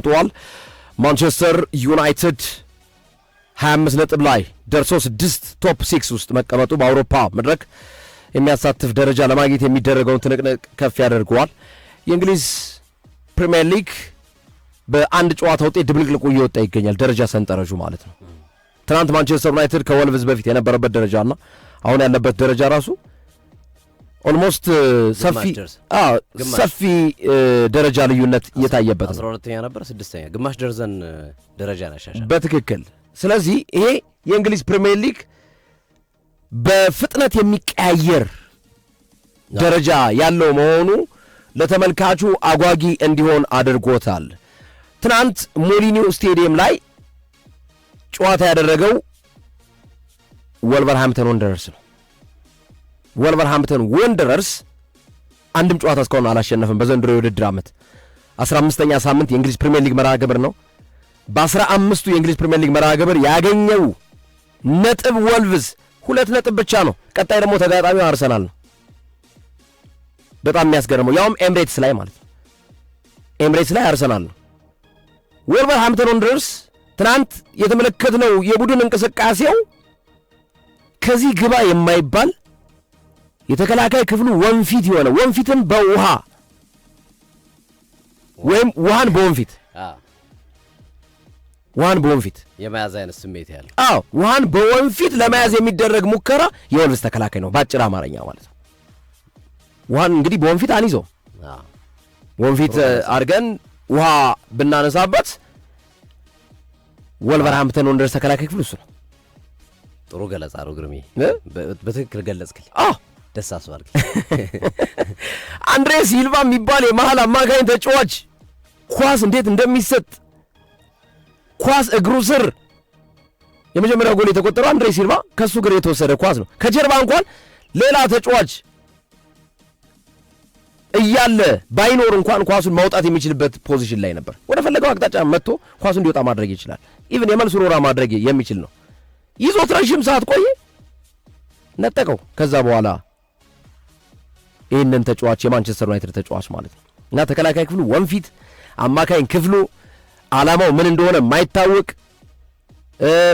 ተሯሩጠዋል። ማንቸስተር ዩናይትድ 25 ነጥብ ላይ ደርሶ 6 ቶፕ 6 ውስጥ መቀመጡ በአውሮፓ መድረክ የሚያሳትፍ ደረጃ ለማግኘት የሚደረገውን ትንቅንቅ ከፍ ያደርገዋል። የእንግሊዝ ፕሪሚየር ሊግ በአንድ ጨዋታ ውጤት ድብልቅልቁ እየወጣ ይገኛል፣ ደረጃ ሰንጠረዡ ማለት ነው። ትናንት ማንቸስተር ዩናይትድ ከወልቭዝ በፊት የነበረበት ደረጃና አሁን ያለበት ደረጃ ራሱ ኦልሞስት ሰፊ ደረጃ ልዩነት እየታየበት ነው። 12ኛ ነበር 6ኛ ግማሽ ደርዘን ደረጃ ያሻሻል በትክክል። ስለዚህ ይሄ የእንግሊዝ ፕሪሚየር ሊግ በፍጥነት የሚቀያየር ደረጃ ያለው መሆኑ ለተመልካቹ አጓጊ እንዲሆን አድርጎታል። ትናንት ሞሊኒው ስቴዲየም ላይ ጨዋታ ያደረገው ወልቨርሃምፕተን ወንደረርስ ነው። ወልቨርሃምፕተን ወንደረርስ አንድም ጨዋታ እስካሁን አላሸነፈም በዘንድሮ የውድድር ዓመት። 15ኛ ሳምንት የእንግሊዝ ፕሪሚየር ሊግ መርሃ ግብር ነው። በ15ቱ የእንግሊዝ ፕሪሚየር ሊግ መርሃ ግብር ያገኘው ነጥብ ወልቭዝ 2 ነጥብ ብቻ ነው። ቀጣይ ደግሞ ተጋጣሚው አርሰናል ነው። በጣም የሚያስገርመው ያውም ኤምሬትስ ላይ ማለት ነው። ኤምሬትስ ላይ አርሰናል ነው። ወልቨርሃምፕተን ወንደረርስ ትናንት የተመለከትነው የቡድን እንቅስቃሴው ከዚህ ግባ የማይባል የተከላካይ ክፍሉ ወንፊት የሆነ ወንፊትን በውሃ ወይም ውሃን በወንፊት የመያዝ አይነት ስሜት ያለው ውሃን በወንፊት ለመያዝ የሚደረግ ሙከራ የወልቭስ ተከላካይ ነው ባጭር አማርኛ ማለት ነው። ውሃን እንግዲህ በወንፊት አንይዘው ወንፊት አድርገን ውሃ ብናነሳበት ወልቨርሃምፕተን ወንደረርስ ተከላካይ ክፍሉ እሱ ነው። ጥሩ ገለጻ ነው ግርሜ፣ በትክክል ገለጽክልኝ። ደስ አስባልክ። አንድሬ ሲልቫ የሚባል የመሃል አማካኝ ተጫዋች ኳስ እንዴት እንደሚሰጥ ኳስ እግሩ ስር የመጀመሪያው ጎል የተቆጠረው አንድሬ ሲልቫ ከሱ እግር የተወሰደ ኳስ ነው። ከጀርባ እንኳን ሌላ ተጫዋች እያለ ባይኖር እንኳን ኳሱን ማውጣት የሚችልበት ፖዚሽን ላይ ነበር። ወደ ፈለገው አቅጣጫ መጥቶ ኳሱን እንዲወጣ ማድረግ ይችላል። ኢቭን የመልስ ሮራ ማድረግ የሚችል ነው። ይዞት ረጅም ሰዓት ቆየ፣ ነጠቀው። ከዛ በኋላ ይህንን ተጫዋች የማንቸስተር ዩናይትድ ተጫዋች ማለት ነው እና ተከላካይ ክፍሉ ወንፊት፣ አማካኝ ክፍሉ ዓላማው ምን እንደሆነ የማይታወቅ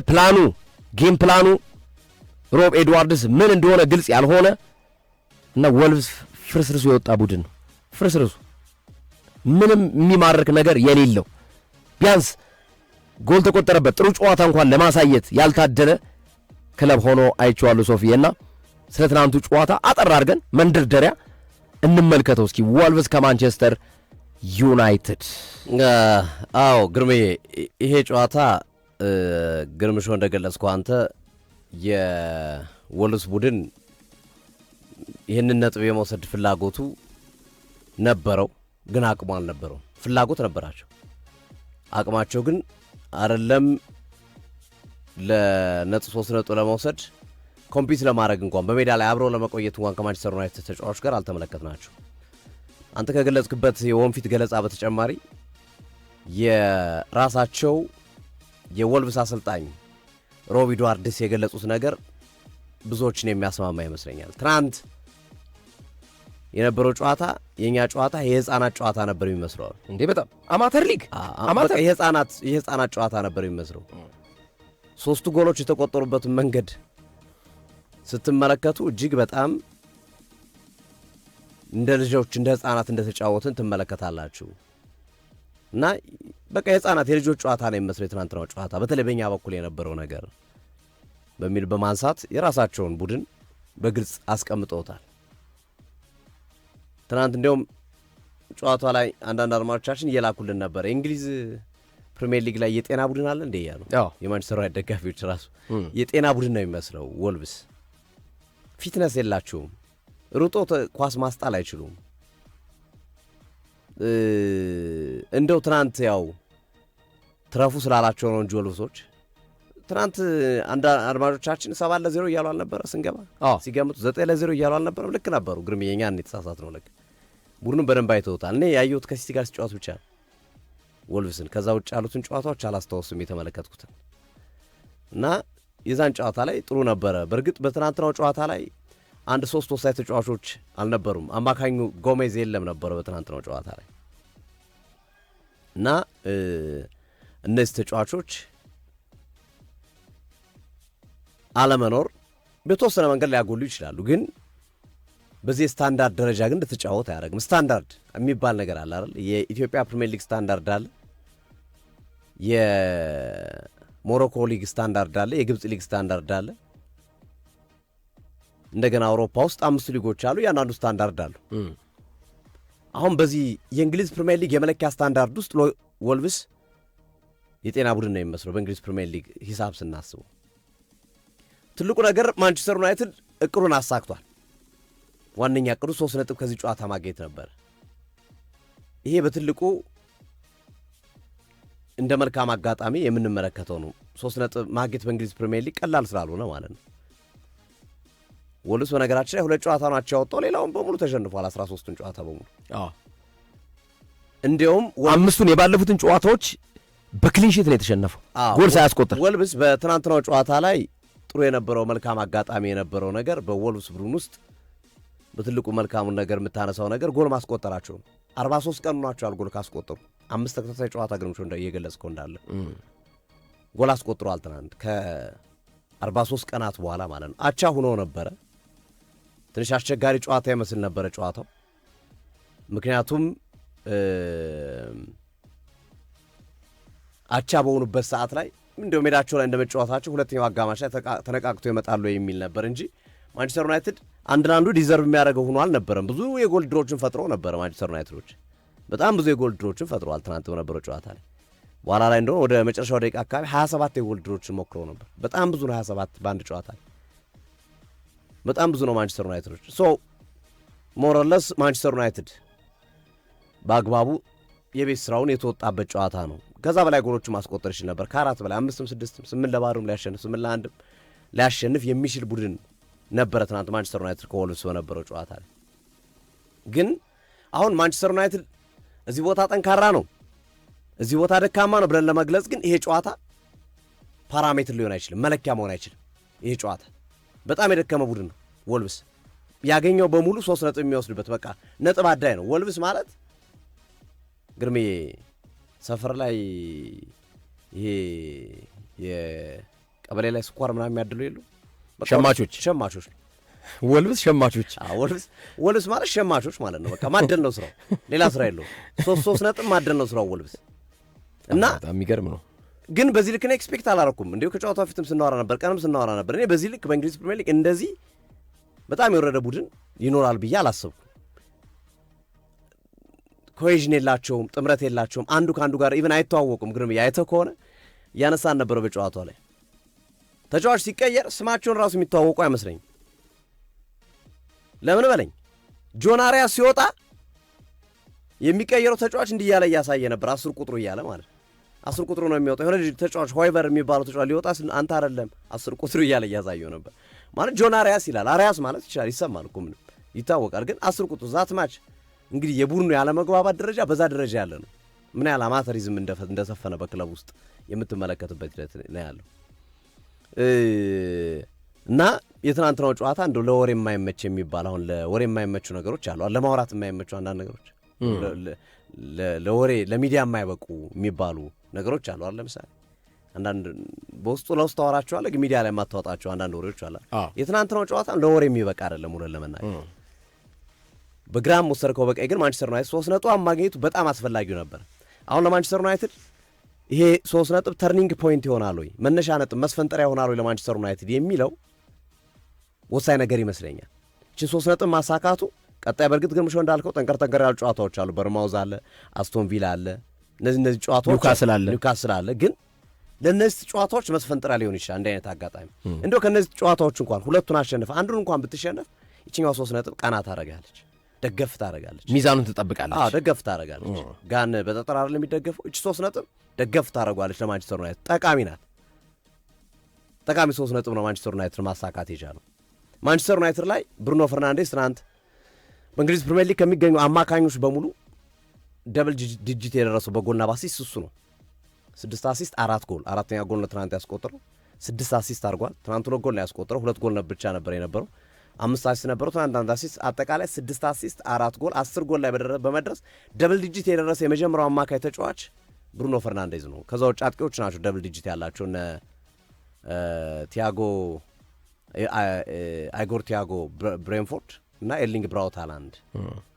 ፕላኑ ጌም ፕላኑ ሮብ ኤድዋርድስ ምን እንደሆነ ግልጽ ያልሆነ እና ወልቭስ ፍርስርሱ የወጣ ቡድን ነው። ፍርስርሱ ምንም የሚማርክ ነገር የሌለው ቢያንስ ጎል ተቆጠረበት ጥሩ ጨዋታ እንኳን ለማሳየት ያልታደለ ክለብ ሆኖ አይቼዋለሁ ሶፊዬና ስለ ትናንቱ ጨዋታ አጠር አድርገን መንደርደሪያ እንመልከተው እስኪ። ወልቭስ ከማንቸስተር ዩናይትድ። ግርሜ ይሄ ጨዋታ ግርምሾ እንደገለጽከው አንተ የወልቭስ ቡድን ይህንን ነጥብ የመውሰድ ፍላጎቱ ነበረው፣ ግን አቅሙ አልነበረው። ፍላጎት ነበራቸው፣ አቅማቸው ግን አይደለም ለነጥብ 3 ነጥብ ለመውሰድ ኮምፒት ለማድረግ እንኳን በሜዳ ላይ አብረው ለመቆየት እንኳን ከማንቸስተር ዩናይትድ ተጫዋቾች ጋር አልተመለከትናቸው። አንተ ከገለጽክበት የወንፊት ገለጻ በተጨማሪ የራሳቸው የወልቭስ አሰልጣኝ ሮብ ኤድዋርድስ የገለጹት ነገር ብዙዎችን የሚያስማማ ይመስለኛል። ትናንት የነበረው ጨዋታ የኛ ጨዋታ የህፃናት ጨዋታ ነበር የሚመስለው። እንዴ በጣም አማተር ሊግ የህፃናት ጨዋታ ነበር የሚመስለው። 3 ጎሎች የተቆጠሩበትን መንገድ ስትመለከቱ እጅግ በጣም እንደ ልጆች እንደ ህፃናት እንደተጫወትን ትመለከታላችሁ እና በቃ የህፃናት የልጆች ጨዋታ ነው የሚመስለው የትናንትናው ጨዋታ፣ በተለይ በእኛ በኩል የነበረው ነገር በሚል በማንሳት የራሳቸውን ቡድን በግልጽ አስቀምጠውታል። ትናንት እንዲያውም ጨዋታ ላይ አንዳንድ አድማጮቻችን እየላኩልን ነበር የእንግሊዝ ፕሪሚየር ሊግ ላይ የጤና ቡድን አለ እንዴ ያሉ የማንቸስተር ዩናይትድ ደጋፊዎች ራሱ የጤና ቡድን ነው የሚመስለው። ወልቭስ ፊትነስ የላቸውም፣ ሩጦ ኳስ ማስጣል አይችሉም። እንደው ትናንት ያው ትረፉ ስላላቸው ነው እንጂ ወልቭሶች ትናንት አንድ አድማጮቻችን 7-0 እያሉ አልነበረ ስንገባ ሲገምቱ 9-0 እያሉ አልነበረም። ልክ ነበሩ ግርም የኛን የተሳሳት ነው። ልክ ቡድኑን በደንብ አይተውታል። እኔ ያየሁት ከሲቲ ጋር ሲጫወት ብቻ ወልቭስን፣ ከዛ ውጭ ያሉትን ጨዋታዎች አላስታውስም የተመለከትኩትን እና የዛን ጨዋታ ላይ ጥሩ ነበረ። በእርግጥ በትናንትናው ጨዋታ ላይ 1-3 ወሳኝ ተጫዋቾች አልነበሩም። አማካኙ ጎሜዝ የለም ነበረ በትናንትናው ጨዋታ ላይ እና እነዚህ ተጫዋቾች አለመኖር በተወሰነ መንገድ ሊያጎሉ ይችላሉ፣ ግን በዚህ ስታንዳርድ ደረጃ ግን እንድትጫወት አያደርግም። ስታንዳርድ የሚባል ነገር አለ አይደል? የኢትዮጵያ ፕሪሚየር ሊግ ስታንዳርድ አለ፣ የሞሮኮ ሊግ ስታንዳርድ አለ፣ የግብፅ ሊግ ስታንዳርድ አለ። እንደገና አውሮፓ ውስጥ 5 ሊጎች አሉ፣ ያንዳንዱ ስታንዳርድ አሉ። አሁን በዚህ የእንግሊዝ ፕሪሚየር ሊግ የመለኪያ ስታንዳርድ ውስጥ ወልቭስ የጤና ቡድን ነው የሚመስለው በእንግሊዝ ፕሪሚየር ሊግ ሂሳብ ስናስበው። ትልቁ ነገር ማንቸስተር ዩናይትድ እቅዱን አሳክቷል። ዋነኛ እቅዱ 3 ነጥብ ከዚህ ጨዋታ ማግኘት ነበር። ይሄ በትልቁ እንደ መልካም አጋጣሚ የምንመለከተው ነው። 3 ነጥብ ማግኘት በእንግሊዝ ፕሪሚየር ሊግ ቀላል ስላልሆነ ማለት ነው። ወልቭስ በነገራችን ላይ 2 ጨዋታ ናቸው ያወጣው፣ ሌላውን በሙሉ ተሸንፏል። 13ቱን ጨዋታ በሙሉ እንዲያውም 5ቱን የባለፉትን ጨዋታዎች በክሊንሺት ነው የተሸነፈው፣ ጎል ሳያስቆጥር። ወልቭስ በትናንትናው ጨዋታ ላይ ጥሩ የነበረው መልካም አጋጣሚ የነበረው ነገር በወልቭስ ቡድን ውስጥ በትልቁ መልካሙን ነገር የምታነሳው ነገር ጎል ማስቆጠራቸው ነው። 43 ቀን ሆኗቸዋል ጎል ካስቆጠሩ። 5 ተከታታይ ጨዋታ ግርምሾ እየገለጽከው እንዳለ ጎል አስቆጥሯል። ትናንት ከ43 ቀናት በኋላ ማለት ነው። አቻ ሆኖ ነበረ። ትንሽ አስቸጋሪ ጨዋታ ይመስል ነበረ ጨዋታው። ምክንያቱም አቻ በሆኑበት ሰዓት ላይ እንደው ሜዳቸው ላይ እንደመጫወታቸው ሁለተኛው አጋማሽ ላይ ተነቃቅቶ ይመጣሉ የሚል ነበር እንጂ ማንቸስተር ዩናይትድ አንድናንዱ ዲዘርቭ የሚያደርገው ሆኖ አልነበረም። ብዙ የጎል ድሮችን ፈጥሮ ነበረ ማንቸስተር ዩናይትዶች፣ በጣም ብዙ የጎል ድሮችን ፈጥረዋል ትናንት በነበረው ጨዋታ ላይ። በኋላ ላይ እንደሆነ ወደ መጨረሻው ደቂቃ አካባቢ 27 የጎል ድሮችን ሞክረው ነበር። በጣም ብዙ ነው 27 በአንድ ጨዋታ ላይ፣ በጣም ብዙ ነው ማንቸስተር ዩናይትዶች። ሶ ሞረለስ ማንቸስተር ዩናይትድ በአግባቡ የቤት ስራውን የተወጣበት ጨዋታ ነው። ከዛ በላይ ጎሎችን ማስቆጠር ይችል ነበር። ከ4 በላይ 5ም 6ም 8-0 ሊያሸንፍ 8-1 ሊያሸንፍ የሚችል ቡድን ነበረ ትናንት ማንቸስተር ዩናይትድ ከወልቭስ በነበረው ጨዋታ ላይ። ግን አሁን ማንቸስተር ዩናይትድ እዚህ ቦታ ጠንካራ ነው፣ እዚህ ቦታ ደካማ ነው ብለን ለመግለጽ ግን ይሄ ጨዋታ ፓራሜትር ሊሆን አይችልም፣ መለኪያ መሆን አይችልም። ይሄ ጨዋታ በጣም የደከመ ቡድን ነው ወልቭስ። ያገኘው በሙሉ 3 ነጥብ የሚወስድበት በቃ ነጥብ አዳይ ነው ወልቭስ ማለት። ግርሜ ሰፈር ላይ ይሄ የቀበሌ ላይ ስኳር ምናምን የሚያድሉ የሉ ሸማቾች ነው ወልቭስ ሸማቾች። ወልቭስ ማለት ሸማቾች ማለት ነው። በቃ ማደል ነው ስራው፣ ሌላ ስራ የለውም። 3 ነጥብ ማደል ነው ስራው ወልቭስ። እና በጣም የሚገርም ነው። ግን በዚህ ልክ ነው ኤክስፔክት አላረኩም። እንዲሁ ከጨዋታው ፊትም ስናወራ ነበር፣ ቀንም ስናወራ ነበር። እኔ በዚህ ልክ በእንግሊዝ ፕሪሚየር ሊግ እንደዚህ በጣም የወረደ ቡድን ይኖራል ብዬ አላሰብኩም። ኮሄዥን የላቸውም፣ ጥምረት የላቸውም። አንዱ ከአንዱ ጋር ኢቨን አይተዋወቁም። ግን አይተው ከሆነ እያነሳን ነበረው በጨዋታው ላይ ተጫዋች ሲቀየር ስማቸውን ራሱ የሚተዋወቁ አይመስለኝም። ለምን በለኝ ጆን አሪያስ ሲወጣ የሚቀየረው ተጫዋች እንዲህ እያለ እያሳየ ነበር። 10 ቁጥሩ እያለ ማለት 10 ቁጥሩ ነው የሚወጣው። የሆነ ተጫዋች ሆይቨር የሚባለው ተጫዋች ሊወጣ አንተ አይደለም 10 ቁጥሩ እያለ እያሳየው ነበር ማለት ጆን አሪያስ ይላል። አሪያስ ማለት ይችላል፣ ይሰማል እኮ ምንም ይታወቃል። ግን 10 ቁጥሩ ዛት ማች እንግዲህ የቡድኑ ያለመግባባት ደረጃ በዛ ደረጃ ያለ ነው። ምን ያህል አማተሪዝም እንደሰፈነ በክለብ ውስጥ የምትመለከትበት ሂደት ነው ያለው። እና የትናንትናው ጨዋታ እንደው ለወሬ የማይመች የሚባል አሁን ለወሬ የማይመቹ ነገሮች አሉ፣ ለማውራት የማይመቹ አንዳንድ ነገሮች፣ ለወሬ ለሚዲያ የማይበቁ የሚባሉ ነገሮች አሉ አይደል? ለምሳሌ አንዳንድ በውስጡ ለውስጥ ታወራቸዋለህ፣ ግን ሚዲያ ላይ የማታወጣቸው አንዳንድ ወሬዎች አሉ። የትናንትናው ጨዋታ ለወሬ የሚበቃ አይደለም ሁሉ ለመናገር። በግራም ወሰድከው በቀኝ ግን ማንቸስተር ዩናይትድ 3 ነጥብ ማግኘቱ በጣም አስፈላጊው ነበር። አሁን ለማንቸስተር ዩናይትድ ይሄ 3 ነጥብ ተርኒንግ ፖይንት ይሆናል ወይ፣ መነሻ ነጥብ መስፈንጠሪያ ይሆናል ወይ ለማንቸስተር ዩናይትድ የሚለው ወሳኝ ነገር ይመስለኛል። እቺ 3 ነጥብ ማሳካቱ ቀጣይ በእርግጥ ግርምሾ እንዳልከው ጠንከር ያሉ ጨዋታዎች አሉ። በርማውዝ አለ፣ አስቶን ቪላ አለ፣ እነዚህ ጨዋታዎች ኒውካስል አለ። ግን ለእነዚህ ጨዋታዎች መስፈንጠሪያ ሊሆን ይችላል እንደ አይነት አጋጣሚ። እንደው ከእነዚህ ጨዋታዎች እንኳን 2ቱን አሸንፍ አንዱን እንኳን ብትሸነፍ ይችኛው 3 ነጥብ ቀና ታደርጋለች፣ ደገፍ ታደርጋለች፣ ሚዛኑን ትጠብቃለች። ደገፍ ታደርጋለች። ጋን በጠጠር አይደለም የሚደገፈው። እቺ 3 ነጥብ ደገፍ ታደርጓለች። ለማንቸስተር ዩናይትድ ጠቃሚ ናት። ጠቃሚ 3 ነጥብ ነው ማንቸስተር ዩናይትድ ማሳካት የቻለው። ማንቸስተር ዩናይትድ ላይ ብሩኖ ፈርናንዴስ ትናንት በእንግሊዝ ፕሪሚየር ሊግ ከሚገኙ አማካኞች በሙሉ ደብል ዲጂት የደረሰው በጎልና በአሲስት እሱ ነው። 6 አሲስት 4 ጎል። አራተኛ ጎል ነው ትናንት ያስቆጠረው። 6 አሲስት አድርጓል። ትናንት 2 ጎል ነው ያስቆጠረው። 2 ጎል ብቻ ነበር የነበረው። 5 አሲስት ነበረው ትናንት 1 አሲስት። አጠቃላይ 6 አሲስት 4 ጎል 10 ጎል ላይ በመድረስ ደብል ዲጂት የደረሰ የመጀመሪያው አማካይ ተጫዋች ብሩኖ ፈርናንዴዝ ነው። ከዛ ውጭ አጥቂዎች ናቸው ደብል ዲጂት ያላቸው እነ ቲያጎ አይጎር ቲያጎ ብሬንፎርድ እና ኤርሊንግ ብራውት ሃላንድ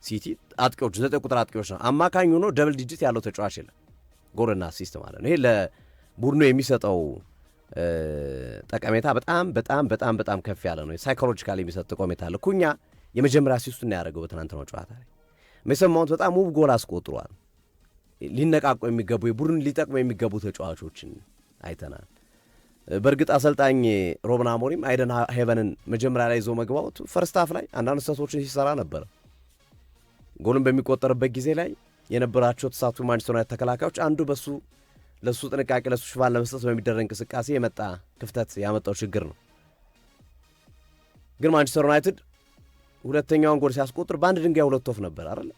ሲቲ አጥቂዎች 9 ቁጥር አጥቂዎች ነው። አማካኝ ሆኖ ደብል ዲጂት ያለው ተጫዋች የለም። ጎልና አሲስት ማለት ነው። ይሄ ለቡድኑ የሚሰጠው ጠቀሜታ በጣም በጣም በጣም በጣም ከፍ ያለ ነው። ሳይኮሎጂካሊ የሚሰጥ ጠቀሜታ አለ። ኩኛ የመጀመሪያ አሲስቱን ያደረገው በትናንትናው ጨዋታ ላይ ሜሰን ማውንት በጣም ውብ ጎል አስቆጥሯል። ሊነቃቁ የሚገቡ የቡድን ሊጠቅሙ የሚገቡ ተጫዋቾችን አይተናል። በእርግጥ አሰልጣኝ ሮብን አሞሪም አይደን ሄቨንን መጀመሪያ ላይ ይዞ መግባቱ ፈርስት ሃፍ ላይ አንዳንድ ስህተቶችን ሲሰራ ነበር። ጎልን በሚቆጠርበት ጊዜ ላይ የነበራቸው ተሳትፎ ማንቸስተር ዩናይትድ ተከላካዮች አንዱ ለሱ ጥንቃቄ ለሱ ሽፋን ለመስጠት በሚደረግ እንቅስቃሴ የመጣ ክፍተት ያመጣው ችግር ነው። ግን ማንቸስተር ዩናይትድ ሁለተኛውን ጎል ሲያስቆጥር በአንድ ድንጋይ ሁለት ወፍ ነበር አይደል?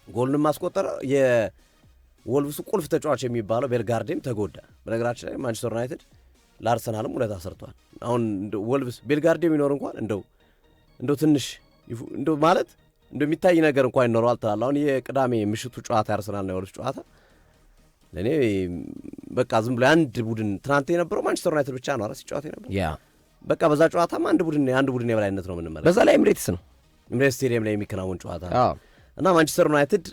ጎልንም ማስቆጠር የወልቭሱ ቁልፍ ተጫዋች የሚባለው ቤልጋርዴም ተጎዳ። በነገራችን ላይ ማንቸስተር ዩናይትድ ለአርሰናልም ውለታ ሰርቷል። አሁን ወልቭስ ቤልጋርዴም ይኖር እንኳን እንደው ትንሽ እንደው ማለት እንደሚታይ ነገር እንኳን ይኖረዋል ትላለህ። አሁን የቅዳሜ ምሽቱ ጨዋታ የአርሰናልና የወልቭስ ጨዋታ ለእኔ በቃ ዝም ብሎ አንድ ቡድን ትናንት የነበረው ማንቸስተር ዩናይትድ ብቻ ነው አራስ ጨዋታ የነበረው በቃ በዛ ጨዋታማ አንድ ቡድን የበላይነት ነው የምንመለከተው። በዛ ላይ ኤምሬትስ ስቴዲየም ላይ የሚከናወን ጨዋታ እና ማንቸስተር ዩናይትድ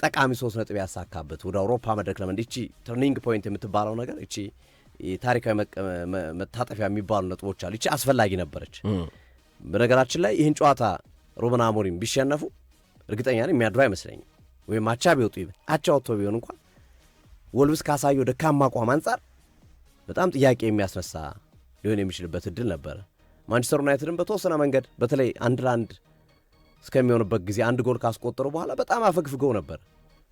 ጠቃሚ 3 ነጥብ ያሳካበት ወደ አውሮፓ መድረክ ለመንድ እቺ ተርኒንግ ፖይንት የምትባለው ነገር እቺ ታሪካዊ መታጠፊያ የሚባሉ ነጥቦች አሉ። እቺ አስፈላጊ ነበረች። በነገራችን ላይ ይህን ጨዋታ ሩበን አሞሪም ቢሸነፉ እርግጠኛ ነኝ የሚያድሩ አይመስለኝም። ወይም አቻ ቢወጡ አቻ ወጥቶ ቢሆን እንኳን ወልቭስ ካሳየው ደካማ አቋም አንጻር በጣም ጥያቄ የሚያስነሳ ሊሆን የሚችልበት እድል ነበረ። ማንቸስተር ዩናይትድን በተወሰነ መንገድ በተለይ 1-1 እስከሚሆንበት ጊዜ አንድ ጎል ካስቆጠሩ በኋላ በጣም አፈግፍገው ነበር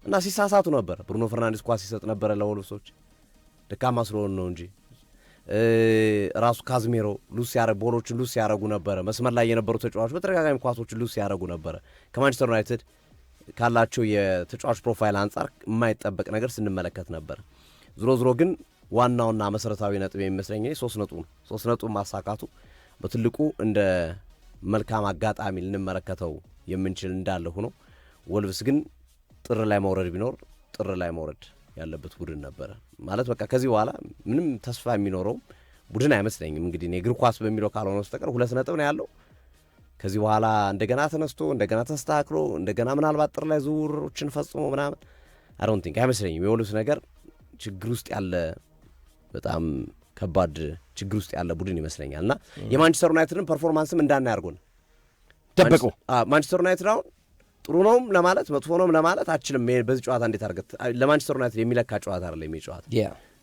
እና ሲሳሳቱ ነበር። ብሩኖ ፈርናንዴዝ ኳስ ሲሰጥ ነበረ ለወልቭሶች ደካማ ስለሆኑ ነው እንጂ ራሱ ካዝሜሮ ቦሎችን ሉስ ያደረጉ ነበረ። መስመር ላይ የነበሩ ተጫዋቾች በተደጋጋሚ ኳሶችን ሉስ ያደረጉ ነበረ። ከማንቸስተር ዩናይትድ ካላቸው የተጫዋች ፕሮፋይል አንጻር የማይጠበቅ ነገር ስንመለከት ነበር። ዞሮ ግን ዋናውና መሰረታዊ ነጥብ የሚመስለኝ 3 ነጥብ ማሳካቱ በትልቁ እንደ መልካም አጋጣሚ ልንመለከተው የምንችል እንዳለ ሆኖ ወልቭስ ግን ጥር ላይ መውረድ ቢኖር ጥር ላይ መውረድ ያለበት ቡድን ነበረ ማለት በቃ ከዚህ በኋላ ምንም ተስፋ የሚኖረው ቡድን አይመስለኝም። እንግዲህ እግር ኳስ በሚለው ካልሆነ በስተቀር 2 ነጥብ ነው ያለው። ከዚህ በኋላ እንደገና ተነስቶ እንደገና ተስተካክሎ እንደገና ምናልባት ጥር ላይ ዝውውሮችን ፈጽሞ ምናምን አይ ዶንት ቲንክ አይመስለኝም። የወልቭስ ነገር ችግር ውስጥ ያለ በጣም ከባድ ችግር ውስጥ ያለ ቡድን ይመስለኛል እና የማንቸስተር ዩናይትድን ፐርፎርማንስም እንዳናይ አድርጎን ደበቁ። ማንቸስተር ዩናይትድ አሁን ጥሩ ነውም ለማለት መጥፎ ነውም ለማለት አችልም። በዚህ ጨዋታ እንዴት አድርገት ለማንቸስተር ዩናይትድ የሚለካ ጨዋታ አይደለም የሚጨዋታ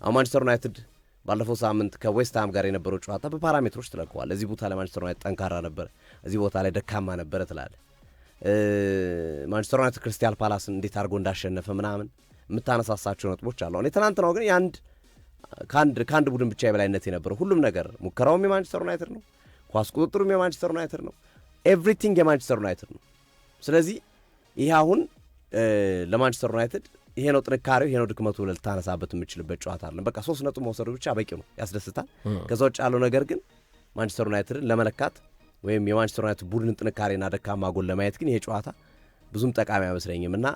አሁን ማንቸስተር ዩናይትድ ባለፈው ሳምንት ከዌስትሃም ጋር የነበረው ጨዋታ በፓራሜትሮች ተለቀዋል። እዚህ ቦታ ላይ ማንቸስተር ዩናይትድ ጠንካራ ነበር፣ እዚህ ቦታ ላይ ደካማ ነበር ትላለህ። ማንቸስተር ዩናይትድ ክሪስታል ፓላስን እንዴት አድርጎ እንዳሸነፈ ምናምን የምታነሳሳቸው ነጥቦች አሉ። አሁን የትናንትናው ግን ከአንድ ቡድን ብቻ የበላይነት የነበረው ሁሉም ነገር ሙከራውም የማንቸስተር ዩናይትድ ነው፣ ኳስ ቁጥጥሩም የማንቸስተር ዩናይትድ ነው፣ ኤቭሪቲንግ የማንቸስተር ዩናይትድ ነው። ስለዚህ ይሄ አሁን ለማንቸስተር ዩናይትድ ይሄ ነው ጥንካሬው፣ ይሄ ነው ድክመቱ ብለህ ልታነሳበት የምችልበት ጨዋታ አይደለም። በቃ 3 ነጥብ መውሰዱ ብቻ በቂ ነው፣ ያስደስታል። ከዛ ውጭ ያለው ነገር ግን ማንቸስተር ዩናይትድን ለመለካት ወይም የማንቸስተር ዩናይትድ ቡድን ጥንካሬና ደካማ ጎል ለማየት ግን ይሄ ጨዋታ ብዙም ጠቃሚ አይመስለኝም እና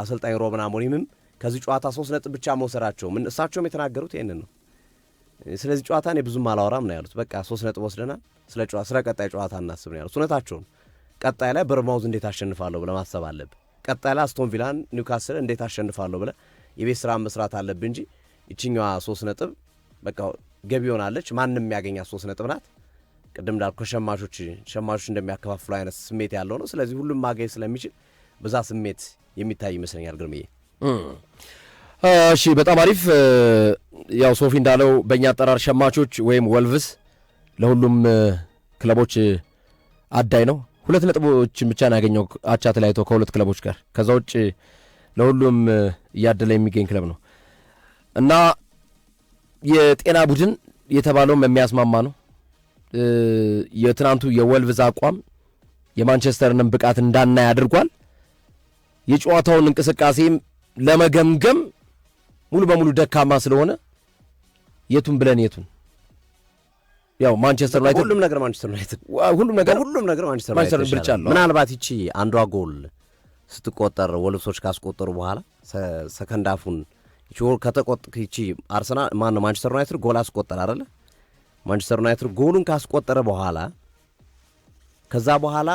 አሰልጣኝ ሮበን አሞሪምም ከዚህ ጨዋታ 3 ነጥብ ብቻ መውሰዳቸው እሳቸውም የተናገሩት ይሄንን ነው። ስለዚህ ጨዋታ እኔ ብዙም አላወራም ነው ያሉት። በቃ 3 ነጥብ ወስደናል፣ ስለ ቀጣይ ጨዋታ እናስብ ነው ያሉት። እውነታቸውን ቀጣይ ላይ በርማውዝ እንዴት አሸንፋለሁ ብለህ ማሰብ አለብህ። ቀጣይ ላይ አስቶን ቪላን፣ ኒውካስል እንዴት አሸንፋለሁ ብለህ የቤት ስራ መስራት አለብህ እንጂ ይችኛዋ 3 ነጥብ በቃ ገቢ ሆናለች፣ ማንም የሚያገኛት 3 ነጥብ ናት። ቅድም እንዳልኩ ሸማቾች እንደሚያከፋፍሉ አይነት ስሜት ያለው ነው። ስለዚህ ሁሉም ማገኝ ስለሚችል በዛ ስሜት የሚታይ ይመስለኛል ግርምዬ። እሺ በጣም አሪፍ። ያው ሶፊ እንዳለው በእኛ አጠራር ሸማቾች ወይም ወልቭስ ለሁሉም ክለቦች አዳይ ነው። 2 ነጥቦችን ብቻ ነው ያገኘው አቻ ተለያይቶ ከ2 ክለቦች ጋር። ከዛ ውጭ ለሁሉም እያደለ የሚገኝ ክለብ ነው እና የጤና ቡድን የተባለውም የሚያስማማ ነው። የትናንቱ የወልቭዝ አቋም የማንቸስተርንም ብቃት እንዳናይ አድርጓል። የጨዋታውን እንቅስቃሴም ለመገምገም ሙሉ በሙሉ ደካማ ስለሆነ የቱን ብለን የቱን ያው ማንቸስተር ዩናይትድ ሁሉም ነገር ማንቸስተር ዩናይትድ ብልጫ አለው። ምናልባት ይቺ አንዷ ጎል ስትቆጠር ወልቭሶች ካስቆጠሩ በኋላ ሰከንድ አፉን ይቺ አርሰናል ማነው ማንቸስተር ዩናይትድ ጎል አስቆጠረ አይደለ? ማንቸስተር ዩናይትድ ጎሉን ካስቆጠረ በኋላ ከዛ በኋላ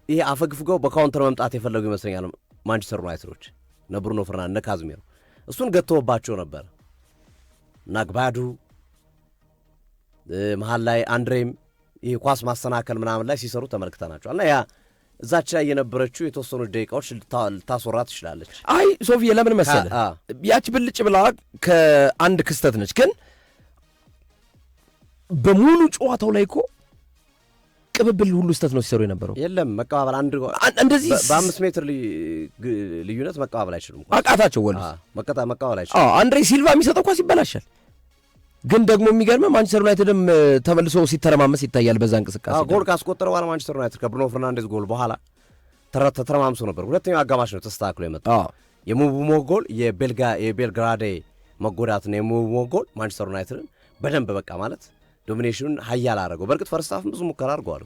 ይሄ አፈግፍገው በካውንተር መምጣት የፈለጉ ይመስለኛል ማንቸስተር ዩናይትዶች እነ ብሩኖ ፈርናንዴዝ እነ ካዝሜሮ እሱን ገተውባቸው ነበር። ናግባዱ መሀል ላይ አንድሬም ይሄ ኳስ ማሰናከል ምናምን ላይ ሲሰሩ ተመልክተናቸዋል። እና ያ እዛች ላይ የነበረችው የተወሰኑ ደቂቃዎች ልታስወራ ትችላለች። አይ ሶፊዬ ለምን መሰለህ ያች ብልጭ ብላ ከአንድ ክስተት ነች፣ ግን በሙሉ ጨዋታው ላይ እኮ ቅብብል ሁሉ ስተት ነው ሲሰሩ የነበረው። የለም መቀባበል እንደዚህ በ5 ሜትር ልዩነት መቀባበል አይችሉም። አቃታቸው ወልስ መቀባበል አይችሉም። አንድሬ ሲልቫ የሚሰጠው ኳስ ይበላሻል። ግን ደግሞ የሚገርመው ማንቸስተር ዩናይትድም ተመልሶ ሲተረማመስ ይታያል። በዛ እንቅስቃሴ ጎል ካስቆጠረ በኋላ ማንቸስተር ዩናይትድ ከብሩኖ ፈርናንዴዝ ጎል በኋላ ተተረማምሶ ነበር። ሁለተኛው አጋማሽ ነው ተስተካክሎ የመጣው። የሙቡሞ ጎል የቤልግራዴ መጎዳትና የሙቡሞ ጎል ማንቸስተር ዩናይትድን በደንብ በቃ ማለት ዶሚኔሽኑን ሀያል አደረገው። በእርግጥ ፈርስት ሃፍም ብዙ ሙከራ አድርገዋል።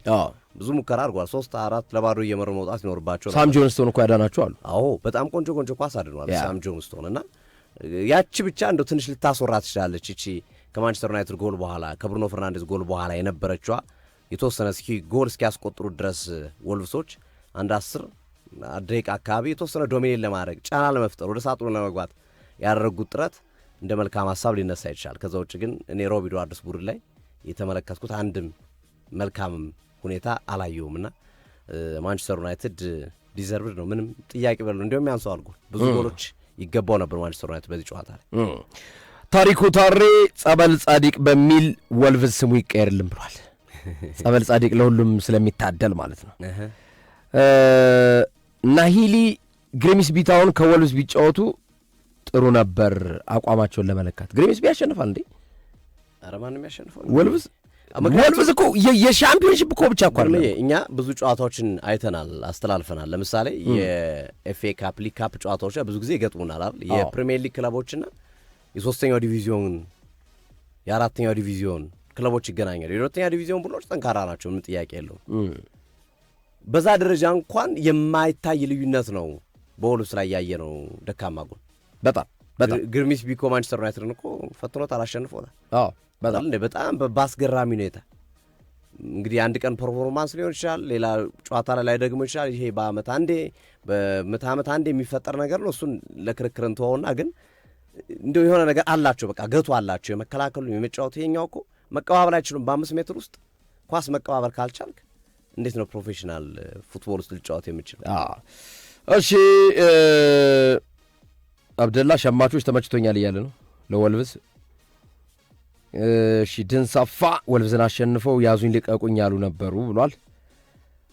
3-4 ለባዶ እየመሩ መውጣት ይኖርባቸው ነበር። ሳም ጆንስቶን እኮ ያዳናቸው አሉ። አዎ በጣም ቆንጆ ኳስ አድኗል ሳም ጆንስቶን። እና ያቺ ብቻ እንደው ትንሽ ልታስወራ ትችላለች። እቺ ከማንቸስተር ዩናይትድ ጎል በኋላ ከብሩኖ ፈርናንዴዝ ጎል በኋላ የነበረችዋ የተወሰነ ጎል እስኪያስቆጥሩ ድረስ ወልቭሶች አንድ 10 ደቂቃ አካባቢ የተወሰነ ዶሚኔት ለማድረግ ጫና ለመፍጠር ወደ ሳጥኑ ለመግባት ያደረጉት ጥረት እንደ መልካም ሀሳብ ሊነሳ ይችላል። ከዛ ውጭ ግን እኔ ሮብ ኤድዋርድስ ቡድን ላይ የተመለከትኩት አንድም መልካምም ሁኔታ አላየውም። እና ማንቸስተር ዩናይትድ ዲዘርቭድ ነው፣ ምንም ጥያቄ በሉ። እንዲሁም ያንሰዋል ጎል ብዙ ጎሎች ይገባው ነበር ማንቸስተር ዩናይትድ በዚህ ጨዋታ ላይ። ታሪኩ ታሬ ጸበል ጻዲቅ በሚል ወልቭዝ ስሙ ይቀየርልን ብሏል። ጸበል ጻዲቅ ለሁሉም ስለሚታደል ማለት ነው። ናሂሊ ግሪምስቢ ታውን ከወልቭዝ ቢጫወቱ ጥሩ ነበር አቋማቸውን ለመለካት። ግሪምስቢ ያሸንፋል እንዴ? ኧረ ማንም ያሸንፋል። ወልቭዝ እኮ የሻምፒዮንሺፕ እኮ ብቻ እኮ አይደለም። እኛ ብዙ ጨዋታዎችን አይተናል፣ አስተላልፈናል። ለምሳሌ የኤፍኤ ካፕ፣ ሊግ ካፕ ጨዋታዎች ብዙ ጊዜ ይገጥሙናል አይደል? የፕሪሚየር ሊግ ክለቦችና የሶስተኛው ዲቪዚዮን የአራተኛው ዲቪዚዮን ክለቦች ይገናኛሉ። የሁለተኛ ዲቪዚዮን ቡድኖች ጠንካራ ናቸው፣ ምን ጥያቄ የለውም። በዛ ደረጃ እንኳን የማይታይ ልዩነት ነው በወልቭስ ላይ ያየ ነው ደካማ ጎን። በጣም ግሪምስቢ እኮ ማንቸስተር ዩናይትድን እኮ ፈትኖት አላሸንፎታል። በጣም በአስገራሚ ሁኔታ እንግዲህ አንድ ቀን ፐርፎርማንስ ሊሆን ይችላል፣ ሌላ ጨዋታ ላይ ደግሞ ይችላል። ይሄ በአመት አንዴ የሚፈጠር ነገር ነው። እሱን ለክርክር እንተወውና ግን እንደው የሆነ ነገር አላቸው፣ በቃ ገቱ አላቸው የመከላከሉ የመጫወቱ። ይሄኛው እኮ መቀባበል አይችሉም። በ5 ሜትር ውስጥ ኳስ መቀባበል ካልቻልክ እንዴት ነው ፕሮፌሽናል ፉትቦል ውስጥ ልጫወት የምችል? እሺ አብደላ ሸማቾች ተመችቶኛል እያለ ነው ለወልቭዝ። እሺ ድንሳፋ ወልቭዝን አሸንፈው ያዙኝ ልቀቁኝ ያሉ ነበሩ ብሏል።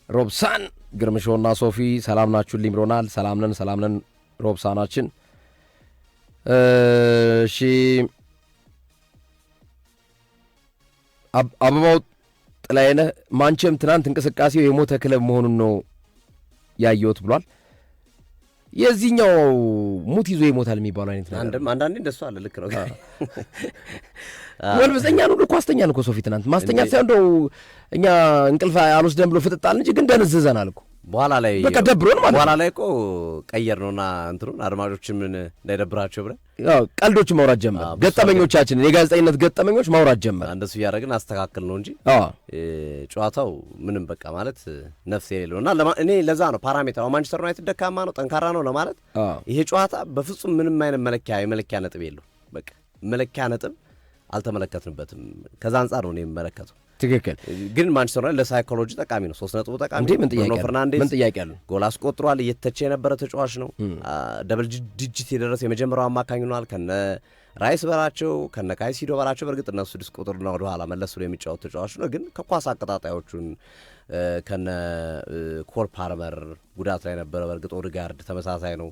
ሮብሳን ግርምሾና ሶፊ ሰላም ናችሁልኝ ብሎናል። ሰላም ነን ሮብሳናችን። እሺ አበባው ጥላዬነህ ማንቸም ትናንት እንቅስቃሴው የሞተ ክለብ መሆኑን ነው ያየሁት ብሏል። የዚህኛው ሙት ይዞ ይሞታል የሚባለው አይነት ነገር አንዳንዴ እንደሱ አለ። ልክ ነው። ወልቭዝ እኛን ሁሉ እኮ አስተኛን እኮ ሶፊ ትናንት ማስተኛት ሳይሆን እንደው እኛ እንቅልፍ አልወስደን ብሎ ፍጥጣል እንጂ ግን ደንዝዘናል እኮ በኋላ ላይ በቃ ደብሮን ማለት በኋላ ላይ እኮ ቀየር ነውና እንትኑን አድማጮችም እንዳይደብራቸው ብለን ቀልዶች ማውራት ጀመር። ገጠመኞቻችንን የጋዜጠኝነት ገጠመኞች ማውራት ጀመር። እንደሱ እያደረግን አስተካክል ነው እንጂ ጨዋታው ምንም በቃ ማለት ነፍስ የሌለው እና እኔ ለዛ ነው ፓራሜትር ማንቸስተር ዩናይትድ ደካማ ነው ጠንካራ ነው ለማለት ይሄ ጨዋታ በፍጹም ምንም አይነት የመለኪያ ነጥብ የለው። በቃ መለኪያ ነጥብ አልተመለከትንበትም። ከዛ አንጻር ነው እኔ የምመለከተው። ትክክል። ግን ማንቸስተር ዩናይትድ ለሳይኮሎጂ ጠቃሚ ነው። 3 ነጥቡ ጠቃሚ ነው። ብሩኖ ፈርናንዴዝ ምን ጥያቄ አለው? ጎል አስቆጥሯል። እየተቸ የነበረ ተጫዋች ነው። ደብል ዲጂት የደረሰ የመጀመሪያው አማካኝ ሆኗል። ከነ ራይስ በላቸው ከነ ካይሲዶ በላቸው በእርግጥ እነሱ 6 ቁጥርና ወደ ኋላ መለስ ብሎ የሚጫወት ተጫዋች ነው። ግን ከኳስ አቀጣጣዮቹን ከነ ኮል ፓልመር ጉዳት ላይ ነበረ። በእርግጥ ኦዴጋርድ ተመሳሳይ ነው።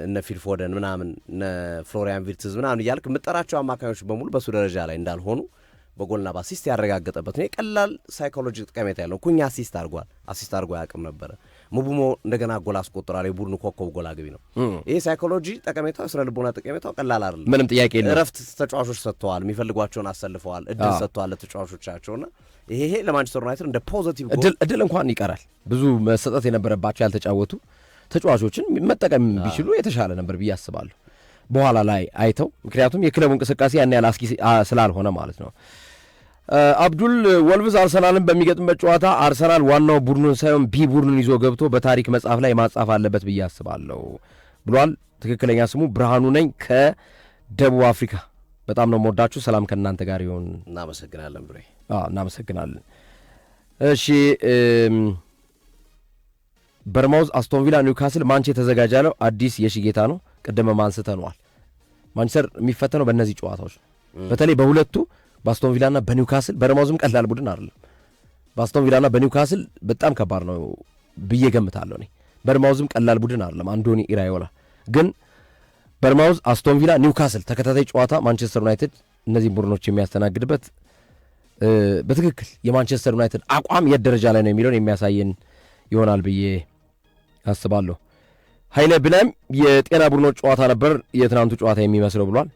እነ ፊል ፎደን ምናምን እነ ፍሎሪያን ቪርትዝ ምናምን እያልክ የምጠራቸው አማካኞች በሙሉ በሱ ደረጃ ላይ እንዳልሆኑ በጎልና በአሲስት ያረጋገጠበት ነው። ቀላል ሳይኮሎጂ ጠቀሜታ ያለው ኩኛ አሲስት አድርጎ ያቅም ነበረ። ሙቡሞ እንደገና ጎል አስቆጥሯል። የቡድኑ ኮከብ ጎል አግቢ ነው። ይሄ ሳይኮሎጂ ጠቀሜታው ስነ ልቦና ጠቀሜታው ቀላል አይደለም። ምንም ጥያቄ የለም። እረፍት ተጫዋቾች ሰጥተዋል፣ የሚፈልጓቸውን አሰልፈዋል፣ እድል ሰጥተዋል ለተጫዋቾቻቸውና ይሄ ለማንቸስተር ዩናይትድ እንደ ፖዚቲቭ እድል እንኳን ይቀራል። ብዙ መሰጠት የነበረባቸው ያልተጫወቱ ተጫዋቾችን መጠቀም ቢችሉ የተሻለ ነበር ብዬ አስባለሁ በኋላ ላይ አይተው፣ ምክንያቱም የክለቡ እንቅስቃሴ ያን ያህል አስጊ ስላልሆነ ማለት ነው። አብዱል ወልቭዝ አርሰናልን በሚገጥምበት ጨዋታ አርሰናል ዋናው ቡድኑን ሳይሆን ቢ ቡድኑን ይዞ ገብቶ በታሪክ መጽሐፍ ላይ ማጻፍ አለበት ብዬ አስባለሁ ብሏል። ትክክለኛ ስሙ ብርሃኑ ነኝ ከደቡብ አፍሪካ። በጣም ነው የምወዳችሁ። ሰላም ከእናንተ ጋር ይሁን። እናመሰግናለን ብሬ። እናመሰግናለን። እሺ በርማውዝ አስቶን ቪላ ኒውካስል ማንቼ ተዘጋጃለው አዲስ የሽጌታ ነው። ቅድመ አንስተነዋል። ማንቸስተር የሚፈተነው በእነዚህ ጨዋታዎች በተለይ በሁለቱ በአስቶን ቪላና በኒውካስል። በርማውዝም ቀላል ቡድን አይደለም። በአስቶን ቪላና በኒውካስል በጣም ከባድ ነው ብዬ ገምታለሁ እኔ። በርማውዝም ቀላል ቡድን አይደለም። አንዶኒ ኢራዮላ ግን በርማውዝ፣ አስቶን ቪላ፣ ኒውካስል ተከታታይ ጨዋታ ማንቸስተር ዩናይትድ እነዚህን ቡድኖች የሚያስተናግድበት በትክክል የማንቸስተር ዩናይትድ አቋም የት ደረጃ ላይ ነው የሚለውን የሚያሳየን ይሆናል ብዬ አስባለሁ። ኃይለ ብላይም የጤና ቡድኖች ጨዋታ ነበር የትናንቱ ጨዋታ የሚመስለው ብሏል።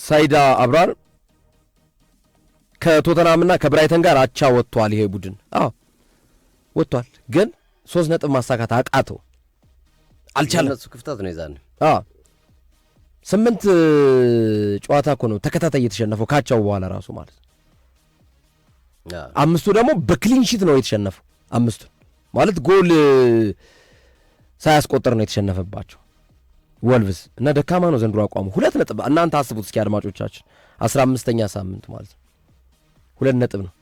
ሳይዳ አብራር ከቶተናምና ከብራይተን ጋር አቻ ወጥቷል ይሄ ቡድን። ወጥቷል፣ ግን 3 ነጥብ ማሳካት አቃተው፣ አልቻለም። እሱ ክፍተት ነው ይዛን 8 ጨዋታ እኮ ነው ተከታታይ የተሸነፈው ካቻው በኋላ ራሱ ማለት ነው። 5ቱ ደግሞ በክሊንሺት ነው የተሸነፈው። 5ቱ ማለት ጎል ሳያስቆጥር ነው የተሸነፈባቸው ወልቭስ እና ደካማ ነው ዘንድሮ አቋሙ። 2 ነጥብ እናንተ አስቡት እስኪ አድማጮቻችን፣ 15ኛ ሳምንት ማለት ነው 2 ነጥብ ነው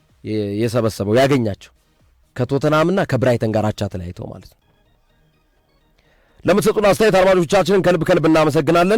የሰበሰበው ያገኛቸው ከቶተናምና ከብራይተን ጋር አቻ ተለያይተው ማለት ነው። ለምትሰጡን አስተያየት አድማጮቻችንን ከልብ እናመሰግናለን።